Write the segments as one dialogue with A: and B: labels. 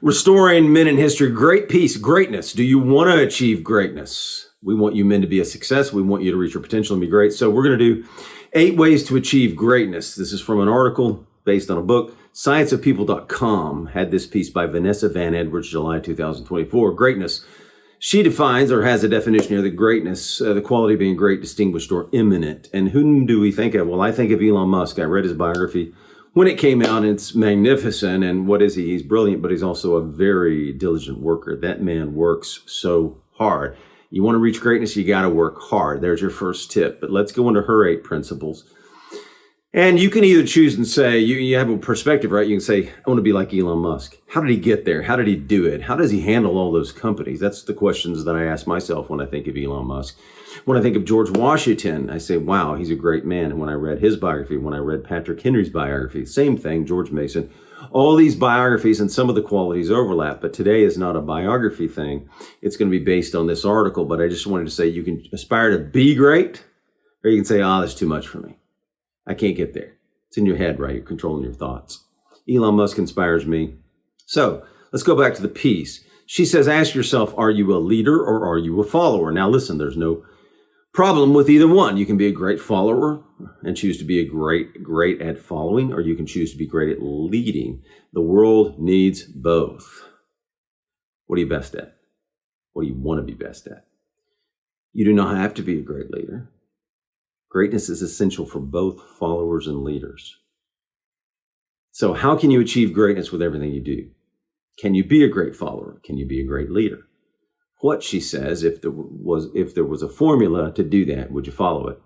A: Restoring men in history, great peace, greatness. Do you want to achieve greatness? We want you men to be a success. We want you to reach your potential and be great. So we're going to do 8 ways to achieve greatness. This is from an article based on a book. Scienceofpeople.com had this piece by Vanessa Van Edwards, July 2024. Greatness. She defines or has a definition here that greatness, the quality of being great, distinguished, or eminent. And whom do we think of? Well, I think of Elon Musk. I read his biography when it came out, and it's magnificent. And what is he? He's brilliant, but he's also a very diligent worker. That man works so hard. You want to reach greatness, you got to work hard. There's your first tip. But let's go into her 8 principles. And you can either choose and say, you have a perspective, right? You can say, I want to be like Elon Musk. How did he get there? How did he do it? How does he handle all those companies? That's the questions that I ask myself when I think of Elon Musk. When I think of George Washington, I say, wow, he's a great man. And when I read his biography, when I read Patrick Henry's biography, same thing, George Mason, all these biographies and some of the qualities overlap. But today is not a biography thing. It's going to be based on this article. But I just wanted to say you can aspire to be great, or you can say, that's too much for me. I can't get there. It's in your head, right? You're controlling your thoughts. Elon Musk inspires me. So let's go back to the piece. She says, ask yourself, are you a leader or are you a follower? Now listen, there's no problem with either one. You can be a great follower and choose to be a great at following, or you can choose to be great at leading. The world needs both. What are you best at? What do you want to be best at? You do not have to be a great leader. Greatness is essential for both followers and leaders. So how can you achieve greatness with everything you do? Can you be a great follower? Can you be a great leader? What, she says, if there was a formula to do that, would you follow it?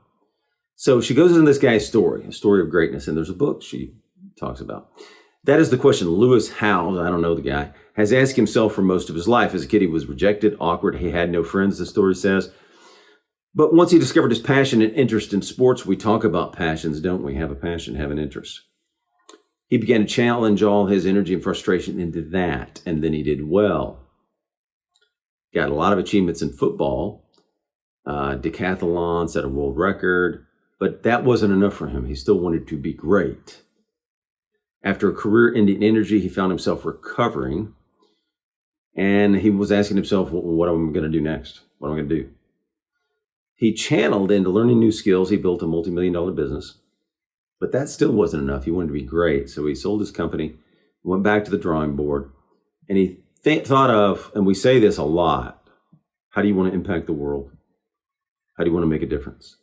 A: So she goes into this guy's story, a story of greatness, and there's a book she talks about. That is the question Lewis Howes, I don't know the guy, has asked himself for most of his life. As a kid, he was rejected, awkward, he had no friends, the story says. But once he discovered his passion and interest in sports, we talk about passions, don't we? Have a passion, have an interest. He began to challenge all his energy and frustration into that, and then he did well. Got a lot of achievements in football, decathlon, set a world record, but that wasn't enough for him. He still wanted to be great. After a career-ending injury, he found himself recovering, and he was asking himself, what am I going to do next? What am I going to do? He channeled into learning new skills. He built a multi-million-dollar business, but that still wasn't enough. He wanted to be great. So he sold his company, went back to the drawing board, and he thought of, and we say this a lot, how do you want to impact the world? How do you want to make a difference?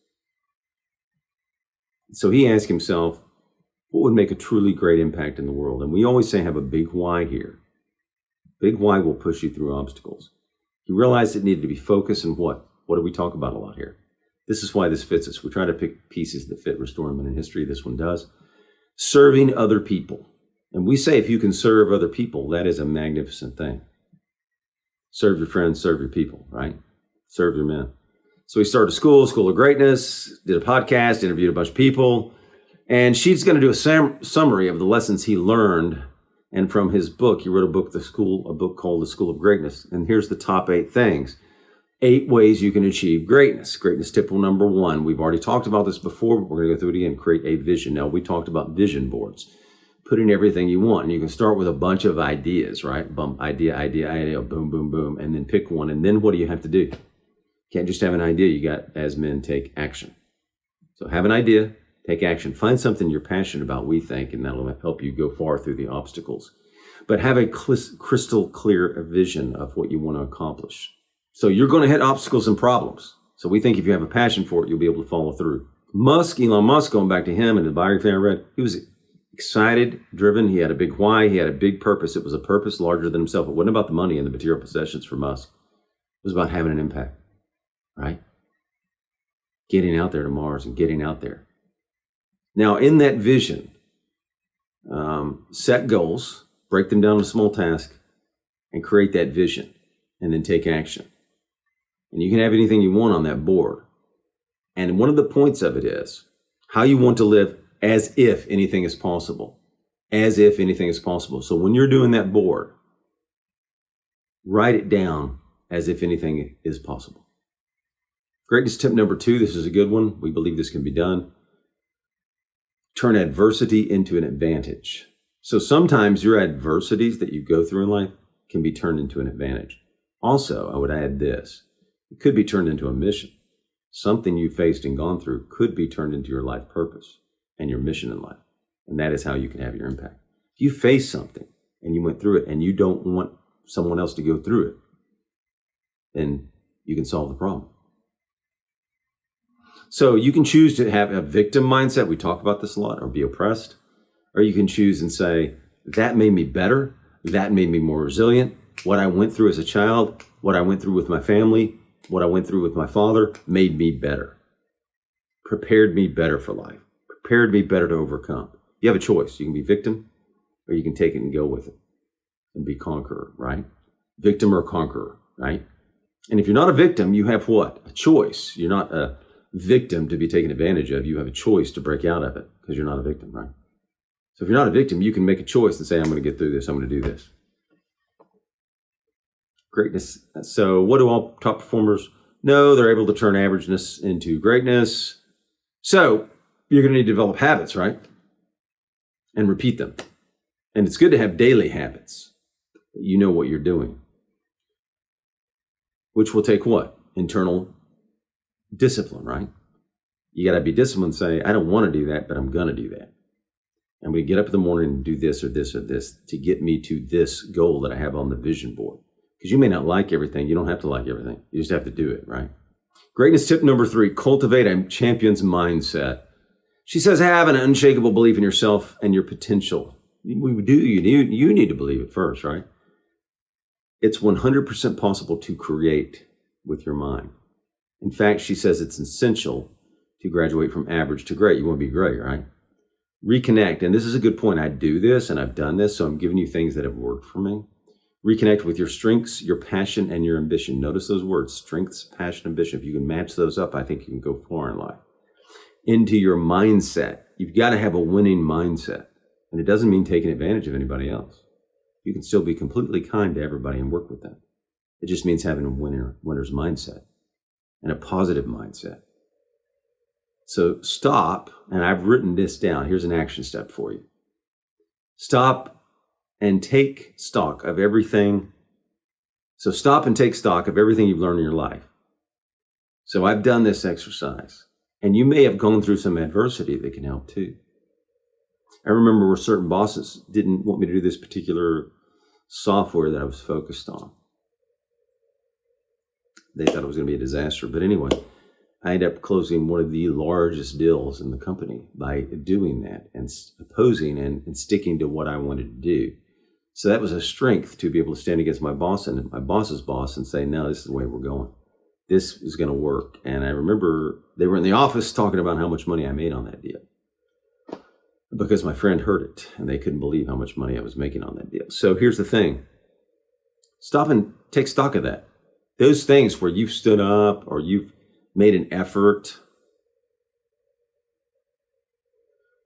A: So he asked himself, what would make a truly great impact in the world? And we always say have a big why here. Big why will push you through obstacles. He realized it needed to be focused and what? What do we talk about a lot here? This is why this fits us. We try to pick pieces that fit Restoring Men in History. This one does. Serving other people. And we say if you can serve other people, that is a magnificent thing. Serve your friends, serve your people, right? Serve your men. So he started a School of Greatness, did a podcast, interviewed a bunch of people. And she's going to do a summary of the lessons he learned. And from his book, he wrote a book called The School of Greatness. And here's the top 8 things. 8 ways you can achieve greatness. Greatness tip number 1. We've already talked about this before, but we're going to go through it again. Create a vision. Now, we talked about vision boards. Put in everything you want. And you can start with a bunch of ideas, right? Idea, boom, boom, boom. And then pick one. And then what do you have to do? You can't just have an idea. You got, as men, take action. So have an idea, take action. Find something you're passionate about, we think, and that'll help you go far through the obstacles. But have a crystal clear vision of what you want to accomplish. So you're going to hit obstacles and problems. So we think if you have a passion for it, you'll be able to follow through. Elon Musk, going back to him and the biography I read, he was excited, driven. He had a big why. He had a big purpose. It was a purpose larger than himself. It wasn't about the money and the material possessions for Musk. It was about having an impact, right? Getting out there to Mars and getting out there. Now, in that vision, set goals, break them down to small tasks, and create that vision, and then take action. And you can have anything you want on that board. And one of the points of it is how you want to live as if anything is possible. As if anything is possible. So when you're doing that board, write it down as if anything is possible. Greatness tip number 2. This is a good one. We believe this can be done. Turn adversity into an advantage. So sometimes your adversities that you go through in life, can be turned into an advantage. Also, I would add this. It could be turned into a mission. Something you faced and gone through could be turned into your life purpose and your mission in life. And that is how you can have your impact. If you face something and you went through it and you don't want someone else to go through it, then you can solve the problem. So you can choose to have a victim mindset. We talk about this a lot, or be oppressed. Or you can choose and say, that made me better. That made me more resilient. What I went through as a child, what I went through with my family, what I went through with my father made me better. Prepared me better for life. Prepared me better to overcome. You have a choice. You can be victim, or you can take it and go with it and be conqueror, right? Victim or conqueror, right? And if you're not a victim, you have what? A choice. You're not a victim to be taken advantage of. You have a choice to break out of it because you're not a victim, right? So if you're not a victim, you can make a choice and say, I'm going to get through this. I'm going to do this. Greatness. So what do all top performers know? They're able to turn averageness into greatness. So you're going to need to develop habits, right? And repeat them. And it's good to have daily habits. You know what you're doing. Which will take what? Internal discipline, right? You got to be disciplined and say, I don't want to do that, but I'm going to do that. I'm going to get up in the morning and do this or this or this to get me to this goal that I have on the vision board. Because you may not like everything. You don't have to like everything. You just have to do it, right? Greatness tip number 3, cultivate a champion's mindset. She says, have an unshakable belief in yourself and your potential. You need to believe it first, right? It's 100% possible to create with your mind. In fact, she says it's essential to graduate from average to great. You want to be great, right? Reconnect. And this is a good point. I do this and I've done this, so I'm giving you things that have worked for me. Reconnect with your strengths, your passion, and your ambition. Notice those words, strengths, passion, ambition. If you can match those up, I think you can go far in life. Into your mindset. You've got to have a winning mindset. And it doesn't mean taking advantage of anybody else. You can still be completely kind to everybody and work with them. It just means having a winner's mindset and a positive mindset. So stop, and I've written this down. Here's an action step for you. Stop and take stock of everything. So stop and take stock of everything you've learned in your life. So I've done this exercise, and you may have gone through some adversity that can help too. I remember where certain bosses didn't want me to do this particular software that I was focused on. They thought it was going to be a disaster. But anyway, I ended up closing one of the largest deals in the company by doing that and opposing and sticking to what I wanted to do. So that was a strength to be able to stand against my boss and my boss's boss and say, no, this is the way we're going. This is going to work. And I remember they were in the office talking about how much money I made on that deal, because my friend heard it and they couldn't believe how much money I was making on that deal. So here's the thing. Stop and take stock of that. Those things where you've stood up or you've made an effort,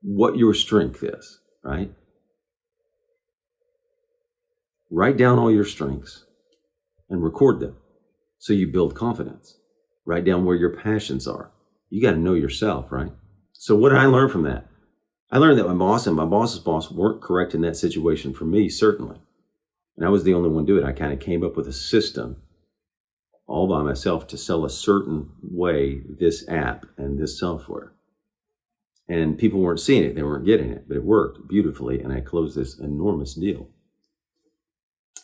A: what your strength is, right? Write down all your strengths and record them so you build confidence. Write down where your passions are. You got to know yourself, right? So what did I learn from that? I learned that my boss and my boss's boss weren't correct in that situation for me, certainly. And I was the only one doing it. I kind of came up with a system all by myself to sell a certain way this app and this software. And people weren't seeing it. They weren't getting it, but it worked beautifully. And I closed this enormous deal.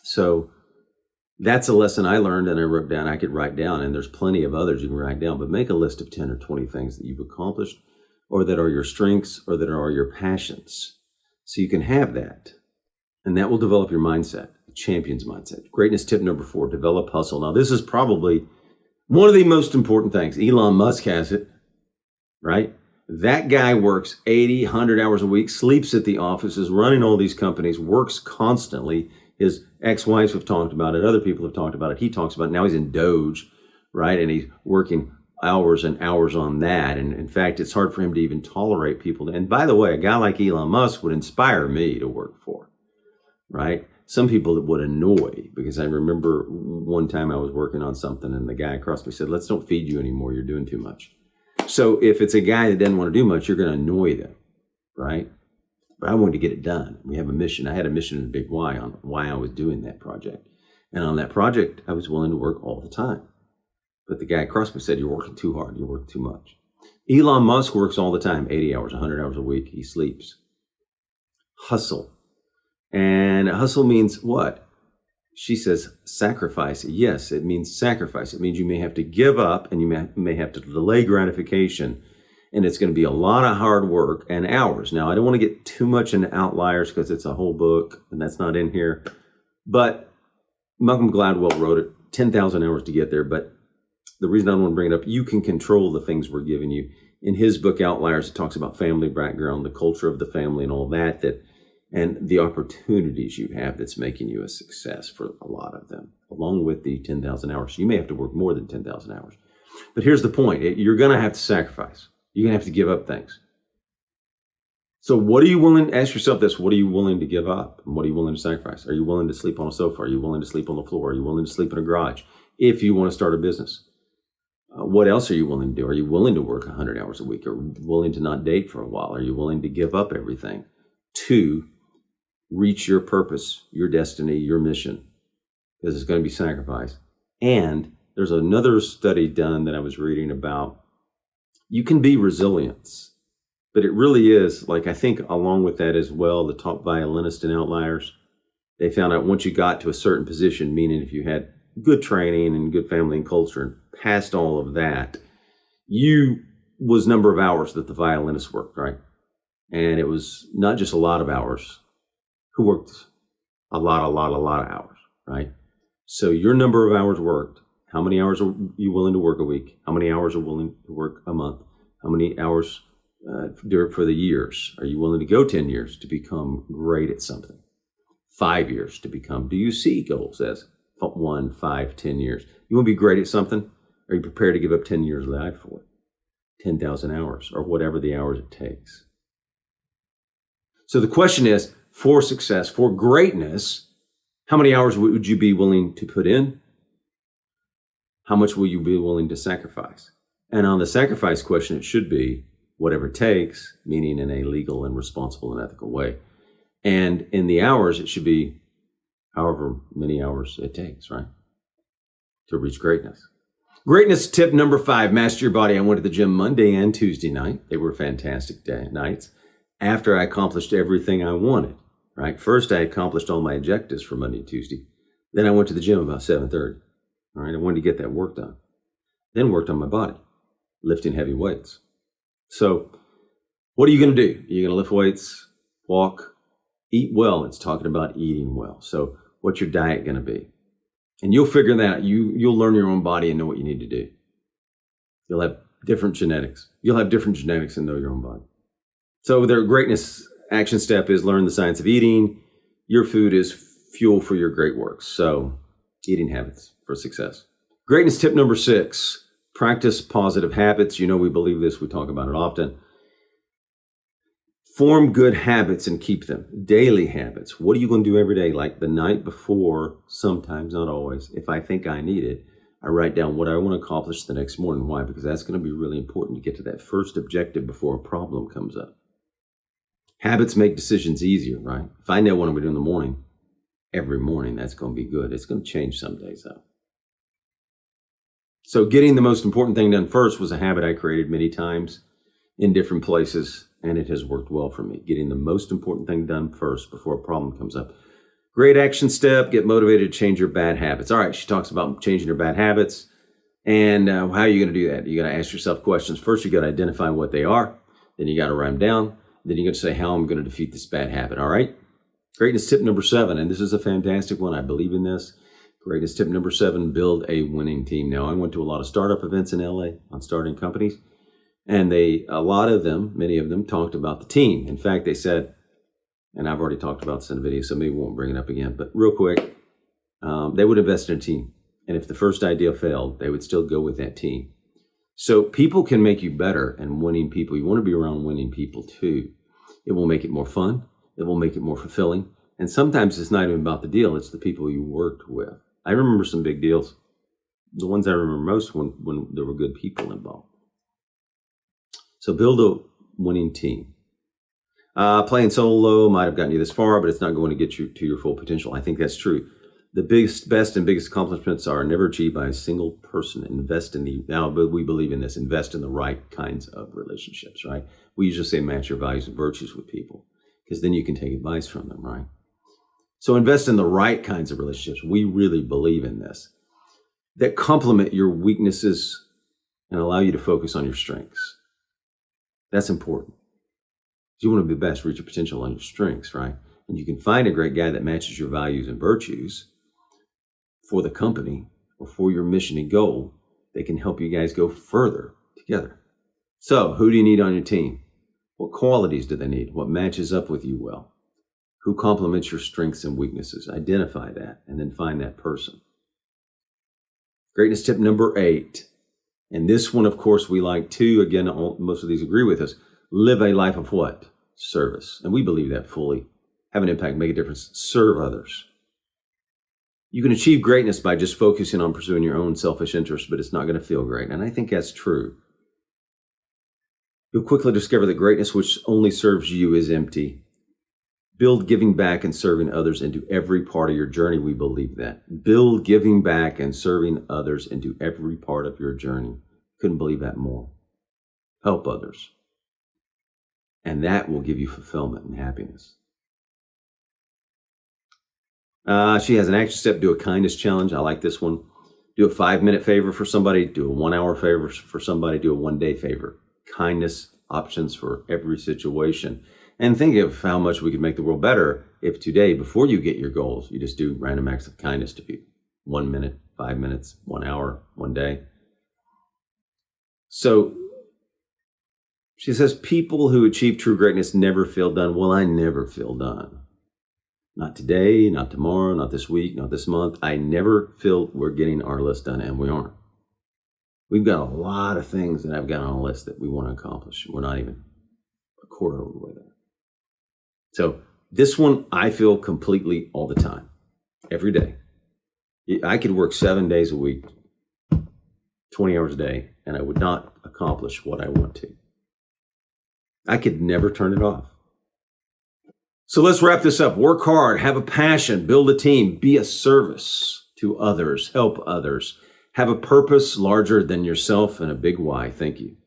A: So that's a lesson I learned and I wrote down. I could write down, and there's plenty of others you can write down, but make a list of 10 or 20 things that you've accomplished or that are your strengths or that are your passions. So you can have that. And that will develop your mindset, a champion's mindset. Greatness tip number 4, develop hustle. Now, this is probably one of the most important things. Elon Musk has it, right? That guy works 80, 100 hours a week, sleeps at the office, is running all these companies, works constantly. His ex-wives have talked about it. Other people have talked about it. He talks about it. Now he's in Doge, right? And he's working hours and hours on that. And in fact, it's hard for him to even tolerate people. And by the way, a guy like Elon Musk would inspire me to work for, right? Some people that would annoy, because I remember one time I was working on something and the guy across me said, let's don't feed you anymore. You're doing too much. So if it's a guy that doesn't want to do much, you're going to annoy them, right? But I wanted to get it done. We have a mission. I had a mission in a big why on why I was doing that project. And on that project, I was willing to work all the time. But the guy across me said, you're working too hard. You're working too much. Elon Musk works all the time, 80 hours, 100 hours a week. He sleeps. Hustle. And hustle means what? She says sacrifice. Yes, it means sacrifice. It means you may have to give up and you may have to delay gratification. And it's going to be a lot of hard work and hours. Now, I don't want to get too much into outliers because it's a whole book and that's not in here. But Malcolm Gladwell wrote it, 10,000 hours to get there. But the reason I don't want to bring it up, you can control the things we're giving you. In his book, Outliers, it talks about family background, the culture of the family and all that, and the opportunities you have that's making you a success for a lot of them, along with the 10,000 hours. You may have to work more than 10,000 hours. But here's the point. You're going to have to sacrifice. You're going to have to give up things. So what are you willing, ask yourself this, what are you willing to give up? And what are you willing to sacrifice? Are you willing to sleep on a sofa? Are you willing to sleep on the floor? Are you willing to sleep in a garage if you want to start a business? What else are you willing to do? Are you willing to work 100 hours a week? Or willing to not date for a while? Are you willing to give up everything to reach your purpose, your destiny, your mission? Because it's going to be sacrifice. And there's another study done that I was reading about. You can be resilient, but it really is, like, I think along with that as well, the top violinist in Outliers, they found out once you got to a certain position, meaning if you had good training and good family and culture and past all of that, you was number of hours that the violinist worked, right? And it was not just a lot of hours. Who worked a lot of hours, right? So your number of hours worked. How many hours are you willing to work a week? How many hours are willing to work a month? How many hours do it for the years? Are you willing to go 10 years to become great at something? 5 years to become, do you see goals as 1, 5, 10 years? You want to be great at something? Are you prepared to give up 10 years of life for it? 10,000 hours or whatever the hours it takes. So the question is, for success, for greatness, how many hours would you be willing to put in? How much will you be willing to sacrifice? And on the sacrifice question, it should be whatever it takes, meaning in a legal and responsible and ethical way. And in the hours, it should be however many hours it takes, right? To reach greatness. Greatness tip number 5, master your body. I went to the gym Monday and Tuesday night. They were fantastic nights after I accomplished everything I wanted, right? First, I accomplished all my objectives for Monday and Tuesday. Then I went to the gym about 7:30. All right, I wanted to get that work done. Then worked on my body, lifting heavy weights. So what are you going to do? You're going to lift weights, walk, eat well. It's talking about eating well. So what's your diet going to be? And you'll figure that out. You'll learn your own body and know what you need to do. You'll have different genetics. You'll have different genetics and know your own body. So their greatness action step is learn the science of eating. Your food is fuel for your great works. So eating habits for success. Greatness tip number 6, practice positive habits. You know, we believe this. We talk about it often. Form good habits and keep them. Daily habits. What are you going to do every day? Like the night before, sometimes, not always. If I think I need it, I write down what I want to accomplish the next morning. Why? Because that's going to be really important to get to that first objective before a problem comes up. Habits make decisions easier, right? If I know what I'm going to do in the morning, every morning, that's going to be good. It's going to change some days, though. So getting the most important thing done first was a habit I created many times in different places, and it has worked well for me. Getting the most important thing done first before a problem comes up. Great action step, get motivated to change your bad habits. All right, she talks about changing your bad habits. And how are you going to do that? You got to ask yourself questions. First, you got to identify what they are. Then you got to write them down. Then you got to say how I'm going to defeat this bad habit. All right? Greatness tip number 7, and this is a fantastic one. I believe in this. Greatest tip number 7, build a winning team. Now, I went to a lot of startup events in LA on starting companies, and many of them talked about the team. In fact, they said, and I've already talked about this in a video, so maybe we won't bring it up again, but real quick, they would invest in a team. And if the first idea failed, they would still go with that team. So people can make you better, and winning people, you want to be around winning people too. It will make it more fun. It will make it more fulfilling. And sometimes it's not even about the deal. It's the people you worked with. I remember some big deals. The ones I remember most when there were good people involved. So build a winning team. Playing solo might have gotten you this far, but it's not going to get you to your full potential. I think that's true. The biggest, best, and biggest accomplishments are never achieved by a single person. But we believe in this, invest in the right kinds of relationships, right? We usually say match your values and virtues with people, because then you can take advice from them, right? So invest in the right kinds of relationships. We really believe in this, that complement your weaknesses and allow you to focus on your strengths. That's important. You want to be the best, reach your potential on your strengths, right? And you can find a great guy that matches your values and virtues for the company or for your mission and goal. They can help you guys go further together. So who do you need on your team? What qualities do they need? What matches up with you well? Who complements your strengths and weaknesses? Identify that and then find that person. Greatness tip number 8. And this one, of course, we like too. Again, most of these agree with us. Live a life of what? Service. And we believe that fully. Have an impact, make a difference, serve others. You can achieve greatness by just focusing on pursuing your own selfish interests, but it's not going to feel great. And I think that's true. You'll quickly discover that greatness which only serves you is empty. Build giving back and serving others into every part of your journey. We believe that. Build giving back and serving others into every part of your journey. Couldn't believe that more. Help others. And that will give you fulfillment and happiness. She has an action step, do a kindness challenge. I like this one. Do a 5-minute favor for somebody, do a 1-hour favor for somebody, do a 1-day favor. Kindness options for every situation. And think of how much we could make the world better if today, before you get your goals, you just do random acts of kindness to people. 1 minute, 5 minutes, 1 hour, 1 day. So she says, people who achieve true greatness never feel done. Well, I never feel done. Not today, not tomorrow, not this week, not this month. I never feel we're getting our list done, and we aren't. We've got a lot of things that I've got on a list that we want to accomplish. We're not even a quarter of the way there. So this one, I feel completely all the time, every day. I could work 7 days a week, 20 hours a day, and I would not accomplish what I want to. I could never turn it off. So let's wrap this up. Work hard, have a passion, build a team, be a service to others, help others, have a purpose larger than yourself and a big why. Thank you.